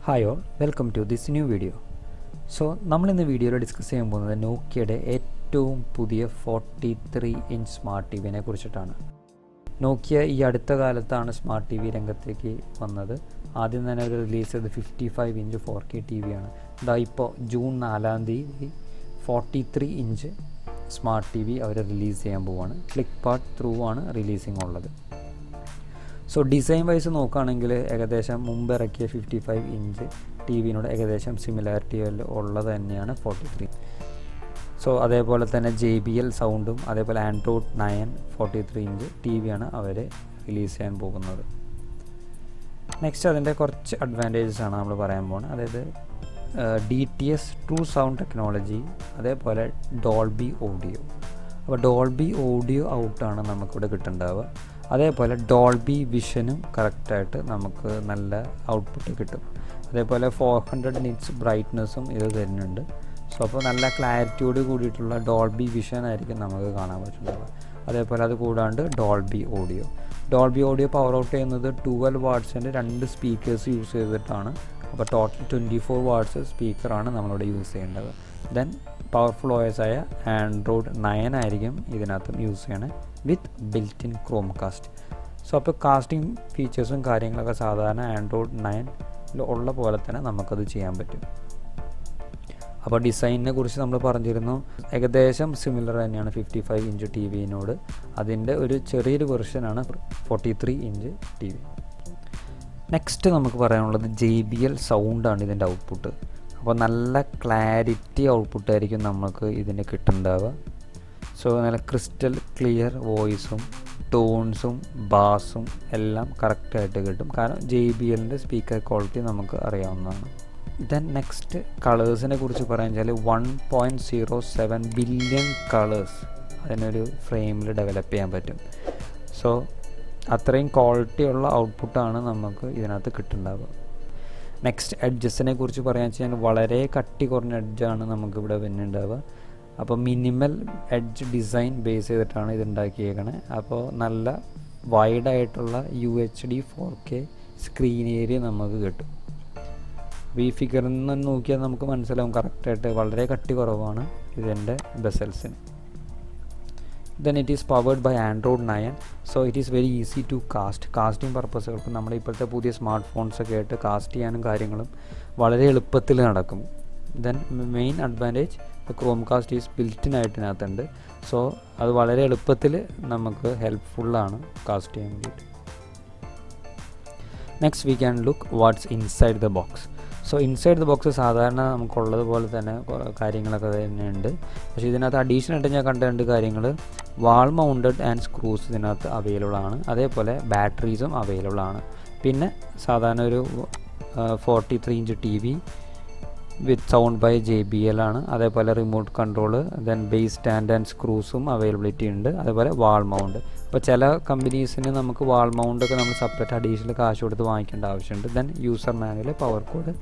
Hi all, welcome to this new video. So നമ്മളിന്ന് വീഡിയോയിൽ discuss ചെയ്യാൻ പോകുന്നത് നോക്കിയയുടെ ഏറ്റവും പുതിയ 43-ഇഞ്ച് സ്മാർട്ട് ടി വിനെ കുറിച്ചിട്ടാണ്. നോക്കിയ ഈ അടുത്ത കാലത്താണ് സ്മാർട്ട് ടി വി രംഗത്തേക്ക് വന്നത്. ആദ്യം തന്നെ അവർ റിലീസ് ചെയ്ത് 55-ഇഞ്ച് 4K ടി വിയാണ്. ഇപ്പോൾ ജൂൺ 4 43-ഇഞ്ച് സ്മാർട്ട് ടി വി അവർ റിലീസ് ചെയ്യാൻ പോവുകയാണ്. ഫ്ലിപ്കാർട്ട് ത്രൂ ആണ് റിലീസിങ് ഉള്ളത്. സോ ഡിസൈൻ വൈസ് നോക്കുകയാണെങ്കിൽ ഏകദേശം മുമ്പ് ഇറക്കിയ 55-ഇഞ്ച് ടി വിനോട് ഏകദേശം സിമിലാരിറ്റി ഉള്ളത് തന്നെയാണ് 43. സോ അതേപോലെ തന്നെ JBL സൗണ്ടും അതേപോലെ ആൻഡ്രോയിഡ് 9 43-ഇഞ്ച് ടി വിയാണ് അവർ റിലീസ് ചെയ്യാൻ പോകുന്നത്. നെക്സ്റ്റ് അതിൻ്റെ കുറച്ച് അഡ്വാൻറ്റേജസ് ആണ് നമ്മൾ പറയാൻ പോകുന്നത്. അതായത് DTS ട്രൂ സൗണ്ട് ടെക്നോളജി, അതേപോലെ ഡോൾബി ഓഡിയോ. അപ്പോൾ ഡോൾബി ഓഡിയോ ഔട്ടാണ് നമുക്കിവിടെ കിട്ടുന്നുണ്ടാവുക. അതേപോലെ ഡോൾബി വിഷനും കറക്റ്റായിട്ട് നമുക്ക് നല്ല ഔട്ട്പുട്ട് കിട്ടും. അതേപോലെ 400 നിറ്റ്സ് ബ്രൈറ്റ്നസ്സും ഇത് തരുന്നുണ്ട്. സോ അപ്പോൾ നല്ല ക്ലാരിറ്റിയോട് കൂടിയിട്ടുള്ള ഡോൾബി വിഷൻ ആയിരിക്കും നമുക്ക് കാണാൻ പറ്റുന്നത്. അതേപോലെ അത് കൂടാണ്ട് ഡോൾബി ഓഡിയോ പവർ ഔട്ട് ചെയ്യുന്നത് 12 വാട്ട്സിൻ്റെ 2 സ്പീക്കേഴ്സ് യൂസ് ചെയ്തിട്ടാണ്. അപ്പോൾ ടോട്ടൽ 24 വാട്ട്സ് സ്പീക്കറാണ് നമ്മളിവിടെ യൂസ് ചെയ്യേണ്ടത്. ദെൻ പവർഫുൾ OS ആയ ആൻഡ്രോയിഡ് 9 ആയിരിക്കും ഇതിനകത്തും യൂസ് ചെയ്യണത് വിത്ത് ബിൽറ്റ് ഇൻ ക്രോംകാസ്റ്റ്. സോ അപ്പോൾ കാസ്റ്റിംഗ് ഫീച്ചേഴ്സും കാര്യങ്ങളൊക്കെ സാധാരണ ആൻഡ്രോയിഡ് 9 ഉള്ള പോലെ തന്നെ നമുക്കത് ചെയ്യാൻ പറ്റും. അപ്പോൾ ഡിസൈനിനെ കുറിച്ച് നമ്മൾ പറഞ്ഞിരുന്നു, ഏകദേശം സിമിലർ തന്നെയാണ് 55-ഇഞ്ച് ടി വിനോട്. അതിൻ്റെ ഒരു ചെറിയൊരു വെർഷനാണ് 43-ഇഞ്ച് ടി വി. നെക്സ്റ്റ് നമുക്ക് പറയാനുള്ളത് JBL സൗണ്ടാണ് ഇതിൻ്റെ ഔട്ട്പുട്ട്. അപ്പോൾ നല്ല ക്ലാരിറ്റി ഔട്ട്പുട്ടായിരിക്കും നമുക്ക് ഇതിന് കിട്ടുന്നുണ്ടാവുക. സോ നല്ല ക്രിസ്റ്റൽ ക്ലിയർ വോയിസും ടോൺസും ബാസും എല്ലാം കറക്റ്റായിട്ട് കിട്ടും. കാരണം JBLൻ്റെ സ്പീക്കർ ക്വാളിറ്റി നമുക്ക് അറിയാവുന്നതാണ്. ദെൻ നെക്സ്റ്റ് കളേഴ്സിനെ കുറിച്ച് പറയാൻ വെച്ചാൽ 1.07 ബില്യൺ കളേഴ്സ് അതിനൊരു ഫ്രെയിമിൽ ഡെവലപ്പ് ചെയ്യാൻ പറ്റും. സോ അത്രയും ക്വാളിറ്റിയുള്ള ഔട്ട്പുട്ടാണ് നമുക്ക് ഇതിനകത്ത് കിട്ടുന്നുണ്ടാവുക. നെക്സ്റ്റ് എഡ്ജസിനെ കുറിച്ച് പറയാൻ വെച്ചാൽ വളരെ കട്ടി കുറഞ്ഞ എഡ്ജാണ് നമുക്കിവിടെ വരുന്നുണ്ടാവുക. അപ്പോൾ മിനിമൽ എഡ്ജ് ഡിസൈൻ ബേസ് ചെയ്തിട്ടാണ് ഇത് ഉണ്ടാക്കിയേക്കണേ. അപ്പോൾ നല്ല വൈഡായിട്ടുള്ള UHD 4K സ്ക്രീൻ ഏരിയ നമുക്ക് കിട്ടും. അപ്പോൾ ഈ ഫിഗറിൽ നിന്ന് നോക്കിയാൽ നമുക്ക് മനസ്സിലാവും കറക്റ്റായിട്ട് വളരെ കട്ടി കുറവാണ് ഇതിൻ്റെ ബെസൽസിന്. Then it is powered by Android 9. So it is very easy to casting പർപ്പസുകൾക്ക് നമ്മുടെ ഇപ്പോഴത്തെ പുതിയ സ്മാർട്ട് ഫോൺസൊക്കെ ആയിട്ട് കാസ്റ്റ് ചെയ്യാനും കാര്യങ്ങളും വളരെ എളുപ്പത്തിൽ നടക്കും. Then main advantage Chromecast is built-in ആയിട്ട് ഇതിനകത്തുണ്ട്. സോ അത് വളരെ എളുപ്പത്തിൽ നമുക്ക് ഹെൽപ്ഫുള്ളാണ് കാസ്റ്റ് ചെയ്യാൻ വേണ്ടിയിട്ട്. Next we can look watts inside the box. So inside the box സാധാരണ നമുക്കുള്ളത് പോലെ തന്നെ കാര്യങ്ങളൊക്കെ തന്നെയുണ്ട്. പക്ഷേ ഇതിനകത്ത് അഡീഷണൽ ആയിട്ട് ഞാൻ കണ്ട 2 കാര്യങ്ങൾ, വാൾ മൗണ്ടഡ് ആൻഡ് സ്ക്രൂസ് ഇതിനകത്ത് അവൈലബിൾ ആണ്. അതേപോലെ ബാറ്ററീസും അവൈലബിൾ ആണ്. പിന്നെ സാധാരണ ഒരു 43-ഇഞ്ച് TV with sound by JBL ആണ്. അതേപോലെ remote control, then base stand and സ്ക്രൂസും അവൈലബിലിറ്റി ഉണ്ട്. അതേപോലെ വാൾ മൗണ്ട്. അപ്പോൾ ചില കമ്പനീസിന് നമുക്ക് വാൾ മൗണ്ടൊക്കെ നമ്മൾ സെപ്പറേറ്റ് അഡീഷണൽ കാശ് കൊടുത്ത് വാങ്ങിക്കേണ്ട ആവശ്യമുണ്ട്. Then user manual, power cord,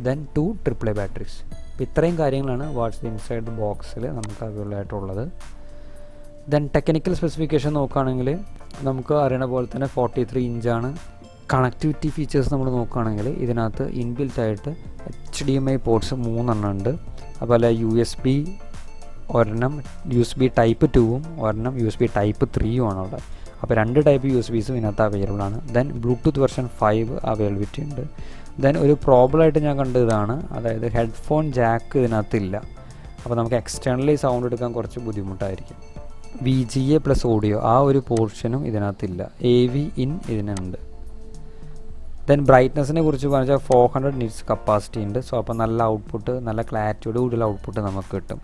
then 2 AAA batteries. അപ്പോൾ ഇത്രയും കാര്യങ്ങളാണ് വാട്ട്സ് ഇൻസൈഡ് ദ ബോക്സിൽ നമുക്ക് അവൈലബിൾ ആയിട്ടുള്ളത്. ദെൻ ടെക്നിക്കൽ സ്പെസിഫിക്കേഷൻ നോക്കുകയാണെങ്കിൽ നമുക്ക് അറിയണ പോലെ തന്നെ 43 ഇഞ്ചാണ്. കണക്ടിവിറ്റി ഫീച്ചേഴ്സ് നമ്മൾ നോക്കുകയാണെങ്കിൽ ഇതിനകത്ത് ഇൻബിൽറ്റ് ആയിട്ട് HDMI പോർട്സ് 3 ഉണ്ട്. അതുപോലെ USB ഒരെണ്ണം USB Type 2-ഉം ഒരെണ്ണം USB Type 3-ഉം ആണ് അവിടെ. അപ്പോൾ 2 ടൈപ്പ് USBസും ഇതിനകത്ത് അവൈലബിൾ ആണ്. ദെൻ ബ്ലൂടൂത്ത് വെർഷൻ 5 അവൈലബിലിറ്റി ഉണ്ട്. ദെൻ ഒരു പ്രോബ്ലമായിട്ട് ഞാൻ കണ്ടത് ഇതാണ്, അതായത് ഹെഡ്ഫോൺ ജാക്ക് ഇതിനകത്തില്ല. അപ്പോൾ നമുക്ക് എക്സ്റ്റേണലി സൗണ്ട് എടുക്കാൻ കുറച്ച് ബുദ്ധിമുട്ടായിരിക്കും. VGA പ്ലസ് ഓഡിയോ ആ ഒരു പോർഷനും ഇതിനകത്തില്ല. AV ഇൻ ഇതിനുണ്ട്. ദെൻ ബ്രൈറ്റ്നസ്സിനെ കുറിച്ച് പറഞ്ഞാൽ 400 നിറ്റ്സ് കപ്പാസിറ്റി ഉണ്ട്. സോ അപ്പോൾ നല്ല ഔട്ട്പുട്ട്, നല്ല ക്ലാരിറ്റിയോട് കൂടിയുള്ള ഔട്ട്പുട്ട് നമുക്ക് കിട്ടും.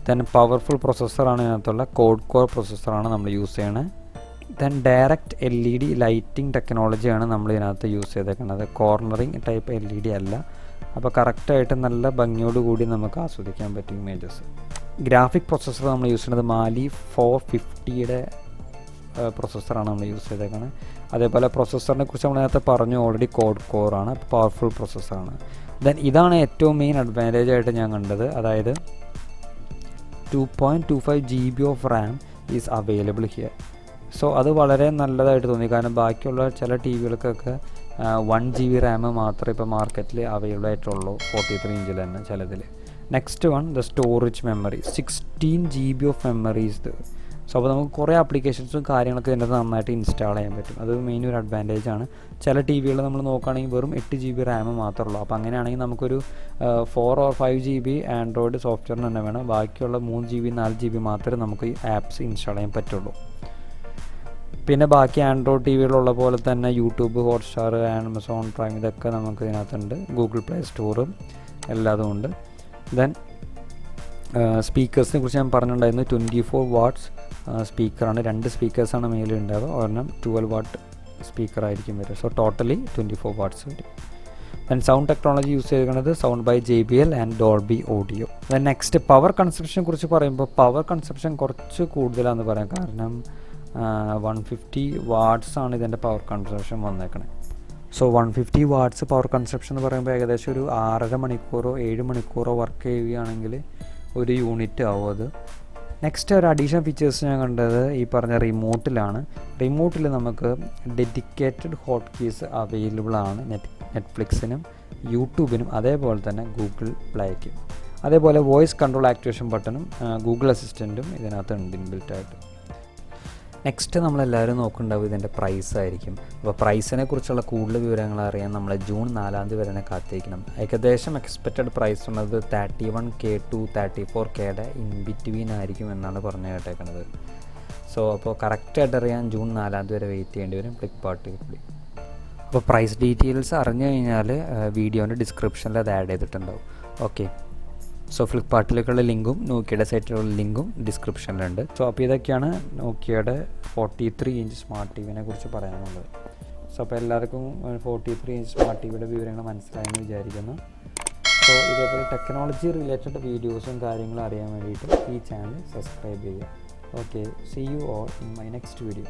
ദെൻ പവർഫുൾ പ്രൊസസ്സറാണ് ഇതിനകത്തുള്ള, കോഡ് കോർ പ്രൊസസ്സറാണ് നമ്മൾ യൂസ് ചെയ്യണത്. ദെൻ ഡയറക്റ്റ് LED ലൈറ്റിംഗ് ടെക്നോളജിയാണ് നമ്മൾ ഇതിനകത്ത് യൂസ് ചെയ്തേക്കുന്നത്. കോർണറിങ് ടൈപ്പ് LED അല്ല. അപ്പോൾ കറക്റ്റായിട്ട് നല്ല ഭംഗിയോടുകൂടി നമുക്ക് ആസ്വദിക്കാൻ പറ്റും ഇമേജസ്. ഗ്രാഫിക് പ്രൊസസ്സർ നമ്മൾ യൂസ് ചെയ്യുന്നത് മാലി 450-യുടെ പ്രൊസസ്സറാണ് നമ്മൾ യൂസ് ചെയ്തേക്കുന്നത്. അതേപോലെ പ്രൊസസ്സറിനെ കുറിച്ച് നമ്മൾ നേരത്തെ പറഞ്ഞു, ഓൾറെഡി കോഡ് കോറാണ്, പവർഫുൾ പ്രൊസസ്സറാണ്. ദെൻ ഇതാണ് ഏറ്റവും മെയിൻ അഡ്വാൻറ്റേജ് ആയിട്ട് ഞാൻ കണ്ടത്, അതായത് 2.25 GB of RAM is available here. So അത് വളരെ നല്ലതായിട്ട് തോന്നി. കാരണം ബാക്കിയുള്ള ചില ടി വികൾക്കൊക്കെ 1 GB റാം മാത്രമേ ഇപ്പോൾ മാർക്കറ്റിൽ അവൈലബിൾ ആയിട്ടുള്ളൂ 43 ഇഞ്ചിൽ തന്നെ ചിലതിൽ. Next one the storage memory 16 GB of memories. So അപ്പോൾ നമുക്ക് കുറേ ആപ്ലിക്കേഷൻസും കാര്യങ്ങളൊക്കെ ഇതിനകത്ത് നന്നായിട്ട് ഇൻസ്റ്റാൾ ചെയ്യാൻ പറ്റും. അത് മെയിൻ ഒരു അഡ്വാൻറ്റേജ് ആണ്. ചില ടി വികൾ നമ്മൾ നോക്കുകയാണെങ്കിൽ വെറും 8 GB റാം മാത്രമേ ഉള്ളൂ. അപ്പോൾ അങ്ങനെയാണെങ്കിൽ നമുക്കൊരു 4 or 5 GB ആൻഡ്രോയിഡ് സോഫ്റ്റ്വെയറിന് തന്നെ വേണം. ബാക്കിയുള്ള 3 GB 4 GB മാത്രമേ നമുക്ക് ഈ ആപ്സ് ഇൻസ്റ്റാൾ ചെയ്യാൻ പറ്റുള്ളൂ. പിന്നെ ബാക്കി ആൻഡ്രോയിഡ് ടി വികളുള്ള പോലെ തന്നെ യൂട്യൂബ്, ഹോട്ട്സ്റ്റാർ, ആമസോൺ പ്രൈം ഇതൊക്കെ നമുക്ക് ഇതിനകത്തുണ്ട്. ഗൂഗിൾ പ്ലേ സ്റ്റോറ് എല്ലാതും ഉണ്ട്. ദെൻ സ്പീക്കേഴ്സിനെ കുറിച്ച് ഞാൻ പറഞ്ഞിട്ടുണ്ടായിരുന്നു. 24 വാട്ട്സ് സ്പീക്കറാണ്. 2 സ്പീക്കേഴ്സാണ് മേലിൽ ഉണ്ടാവുക. ഒരെണ്ണം 12 വാട്ട് സ്പീക്കറായിരിക്കും വരിക. സോ ടോട്ടലി 24 വാട്ട്സ് വരും. ദെൻ സൗണ്ട് ടെക്നോളജി യൂസ് ചെയ്തിരിക്കുന്നത് sound by JBL and Dolby audio. Then next power കൺസപ്ഷനെ കുറിച്ച് പറയുമ്പോൾ പവർ കൺസപ്ഷൻ കുറച്ച് കൂടുതലാണെന്ന് പറയാം. കാരണം 150 വാട്ട്സ് ആണ് ഇതിൻ്റെ പവർ കൺസപ്ഷൻ വന്നേക്കണേ. സോ 150 വാട്ട്സ് പവർ കൺസപ്ഷൻ എന്ന് പറയുമ്പോൾ ഏകദേശം ഒരു 6.5 മണിക്കൂറോ 7 മണിക്കൂറോ വർക്ക് ചെയ്യുകയാണെങ്കിൽ ഒരു യൂണിറ്റ് ആവും അത്. നെക്സ്റ്റ് ഒരു അഡീഷണൽ ഫീച്ചേഴ്സ് ഞാൻ കണ്ടത് ഈ പറഞ്ഞ റിമോട്ടിലാണ്. റിമോട്ടിൽ നമുക്ക് ഡെഡിക്കേറ്റഡ് ഹോട്ട് കീസ് അവൈലബിൾ ആണ് നെറ്റ്ഫ്ലിക്സിനും യൂട്യൂബിനും അതേപോലെ തന്നെ ഗൂഗിൾ പ്ലേക്കും. അതേപോലെ വോയിസ് കൺട്രോൾ ആക്ടിവേഷൻ ബട്ടണും ഗൂഗിൾ അസിസ്റ്റൻറ്റും ഇതിനകത്ത് ഉണ്ട് ഇൻബിൽറ്റായിട്ട്. നെക്സ്റ്റ് നമ്മളെല്ലാവരും നോക്കുന്നുണ്ടാവും ഇതിൻ്റെ പ്രൈസ് ആയിരിക്കും. അപ്പോൾ പ്രൈസിനെ കുറിച്ചുള്ള കൂടുതൽ വിവരങ്ങൾ അറിയാൻ നമ്മൾ ജൂൺ 4 വരെ കാത്തിരിക്കണം. ഏകദേശം എക്സ്പെക്റ്റഡ് പ്രൈസ് ഉള്ളത് 31K to 34K in between ആയിരിക്കും എന്നാണ് പറഞ്ഞു കേട്ടേക്കുന്നത്. സോ അപ്പോൾ കറക്റ്റായിട്ട് അറിയാൻ ജൂൺ 4 വരെ വെയിറ്റ് ചെയ്യേണ്ടി വരും ഫ്ലിപ്കാർട്ടിൽ കൂടി. അപ്പോൾ പ്രൈസ് ഡീറ്റെയിൽസ് അറിഞ്ഞു കഴിഞ്ഞാൽ വീഡിയോൻ്റെ ഡിസ്ക്രിപ്ഷനിൽ അത് ആഡ് ചെയ്തിട്ടുണ്ടാവും. ഓക്കെ, സോ ഫ്ലിപ്കാർട്ടിലേക്കുള്ള ലിങ്കും നോക്കിയയുടെ സൈറ്റിലുള്ള ലിങ്കും ഡിസ്ക്രിപ്ഷനിലുണ്ട്. സോ അപ്പോൾ ഇതൊക്കെയാണ് നോക്കിയയുടെ 43 ഇഞ്ച് സ്മാർട്ട് ടി വിനെ കുറിച്ച് പറയാനുള്ളത്. സോ അപ്പോൾ എല്ലാവർക്കും 43 ഇഞ്ച് സ്മാർട്ട് ടി വിയുടെ വിവരങ്ങൾ മനസ്സിലായെന്ന് വിചാരിക്കുന്നു. സോ ഇതേപോലെ ടെക്നോളജി റിലേറ്റഡ് വീഡിയോസും കാര്യങ്ങളും അറിയാൻ വേണ്ടിയിട്ട് ഈ ചാനൽ സബ്സ്ക്രൈബ് ചെയ്യുക. Okay, see you all in my next video.